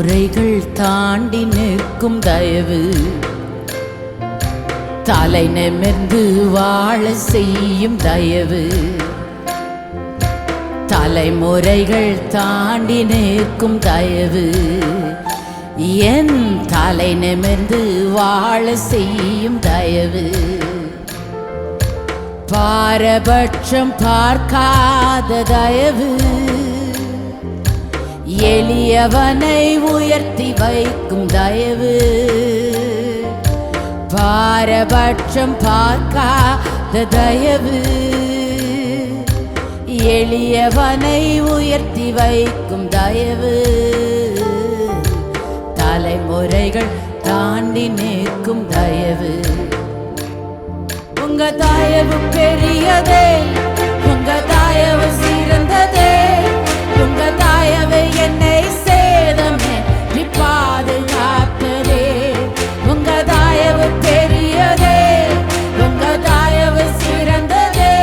தலைமுறைகள் தாண்டி நிற்கும் தயவு, தலை நிமிர்ந்து வாழ செய்யும் தயவு. தலைமுறைகள் தாண்டி நிற்கும் தயவு, என் தலை நிமிர்ந்து வாழ செய்யும் தயவு. பாரபட்சம் பார்க்காத தயவு, எளியவனை உயர்த்தி வைக்கும் தயவு. பாரபட்சம் பார்க்காத தயவு, எளியவனை உயர்த்தி வைக்கும் தயவு. தலைமுறைகள் தாண்டி நிற்கும் தயவு. உங்க தயவு பெரியதே, உங்க தயவு சிறந்ததே. உங்க தயவு என்னை சேதமே நீ பாதுகாத்ததே. உங்க தயவு பெரியதே, உங்க தயவு சிறந்ததே.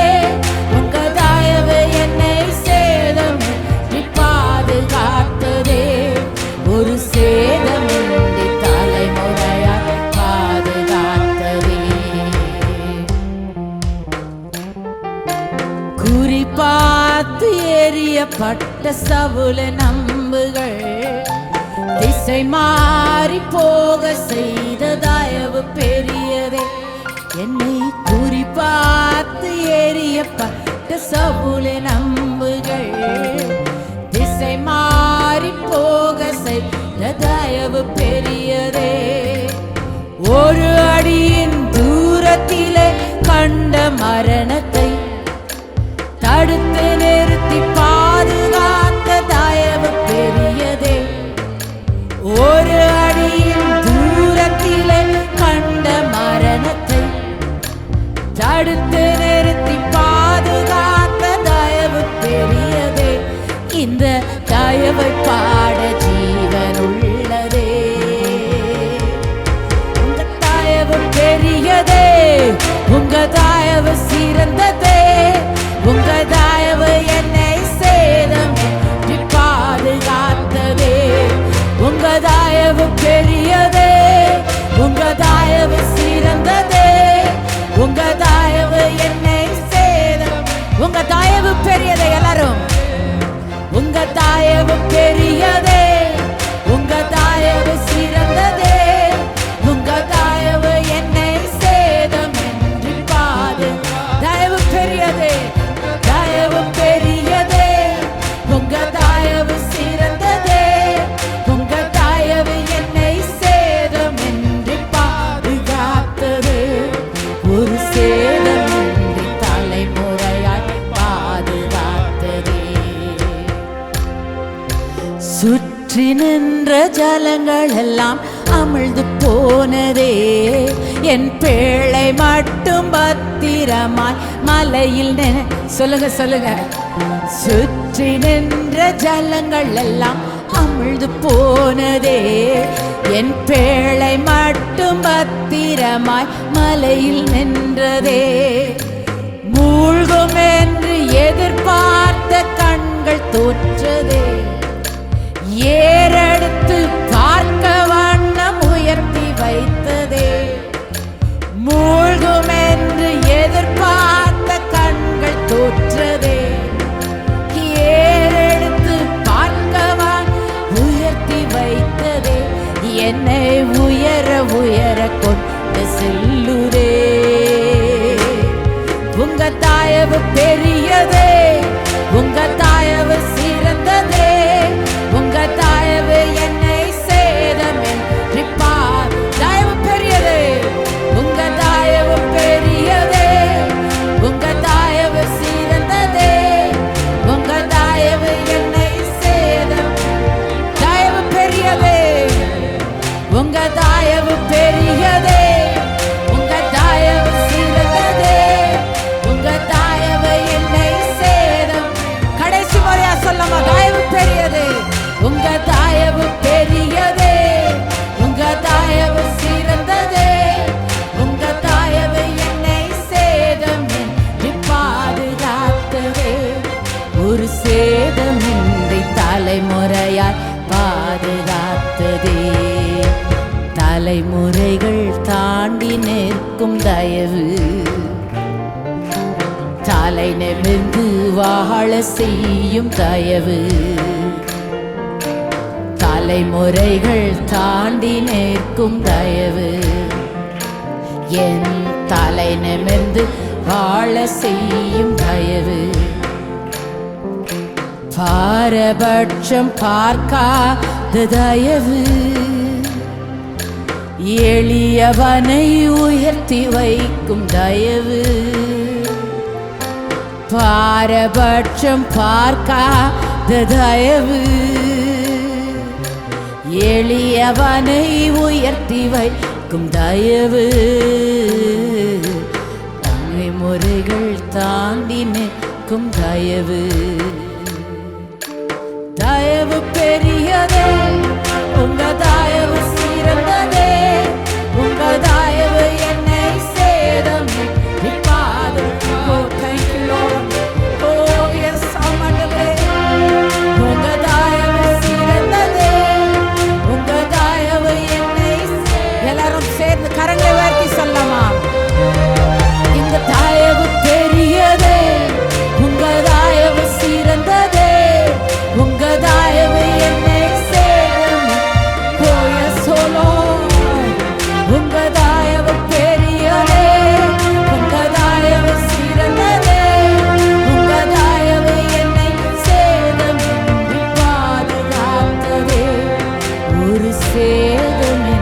உங்க தயவு என்னை சேதமே நீ பாதுகாத்ததே. ஒரு சேதமின்றி தலைமுறையாய் பாதுகாத்ததே. குறிப்பாத்து எறியப்பட்ட சவுலின் அம்புகள் திசை மாறி போக செய்த தயவு பெரியதே. என்னை குறிப்பாத்து எறியப்பட்ட சவுலின் அம்புகள் திசை மாறி போக செய்த தயவு பெரியதே. ஒரு அடியின் தூரத்திலே கண்ட மரணத்தை தடுத்து நிறுத்தி பாதுகாத்த தயவு பெரியதே. ஒரு அடியின் தூரத்திலே கண்ட மரணத்தை தடுத்து நிறுத்தி பாதுகாத்த தயவு பெரியதே. இந்த தயவை பாட ஜீவன் உள்ளதே. உங்க தயவு பெரியதே, உங்க தயவு சிறந்ததே. உங்க தயவு என்னை சேதமின்றி பாதுகாத்ததே. உங்க தயவு பெரியதே, உங்க தயவு சிறந்ததே. உங்க தயவு என்னை சேதம். உங்க தயவு பெரியதே. எல்லாரும் உங்க தயவு பெரியதே, உங்க தயவு சிறந்ததே. உங்க தயவு என்னை சேதமின்றி பாது. தயவு பெரியதே, தயவு பெரியதே. உங்க தயவு சிறந்ததே. உங்க தயவு என்னை சேதமின்றி பாதுகாத்ததே. ஒரு சேதமின்றி தலைமுறையாய் பாதுகாத்ததே. சுற்றி நின்ற ஜலங்கள் எல்லாம் அமிழ்ந்து போனதே. என் பிள்ளை மட்டும் பத்திரமாய் மலையில் சொல்லுங்க சொல்லுங்க. சுற்றி நின்ற ஜலங்கள் எல்லாம் அமிழ்ந்து போனதே. என் பிள்ளை மட்டும் பத்திரமாய் மலையில் நின்றதே. மூழ்கும் என்று எதிர்பார்த்த கண்கள் தோற்றதே. ஏறெடுத்து பார்க்க வண்ணம் உயர்த்தி வைத்ததே. மூழ்கும் என்று எதிர்பார்த்த கண்கள் தோற்றதே. ஏறெடுத்து பார்க்கவான் உயர்த்தி வைத்ததே. என்னை உயர உயர கொண்டு செல்லுதே. உங்க தயவு பெரியதே, உங்க தயவு சிறந்ததே. உங்க தயவு என்னை சேதமின்றி பாது. தயவு பெரியதே, உங்க தயவு பெரியதே. உங்க தயவு சிறந்ததே. உங்க தயவு என்னை சேதம். தயவு பெரியதே, உங்க தயவு பெரியதே. உங்க தயவு சிறந்ததே. உங்க தயவு தலை நிமிர்ந்து வாழ செய்யும் தயவு, தலைமுறைகள் தாண்டி நிற்கும் தயவு, என் தலை நிமிர்ந்து வாழ செய்யும் தயவு, பாரபட்சம் பார்க்காத தயவு, எளியவனை உயர்த்தி வைக்கும் தயவு, பாரபட்சம் பார்க்காத தயவு, எளியவனை உயர்த்தி வைக்கும் தயவு, தலைமுறைகள் தாண்டி நிற்கும் தயவு. தயவு பெரியதே, உங்க தயவு சிறந்ததே, உங்க தயவு என்னை சேதம் நிற்காது. Oh, thank you Lord. Oh yes, ஆண்டவரே, உங்க தயவு சிறந்ததே, உங்க தயவு என்னை. எல்லாரும் சேர்ந்து கரங்களை உயர்த்தி சொல்லலாமா? இந்த தயவு பெரியதே, உங்க தயவு சிறந்ததே, உங்க தயவு என்னை சேரும். போய சோலோ, உங்க தயவு பெரியதே, உங்க தயவு சிறந்ததே, உங்க தயவு என்னை சேதம் பாதுகாத்ததே, ஒரு சேதமே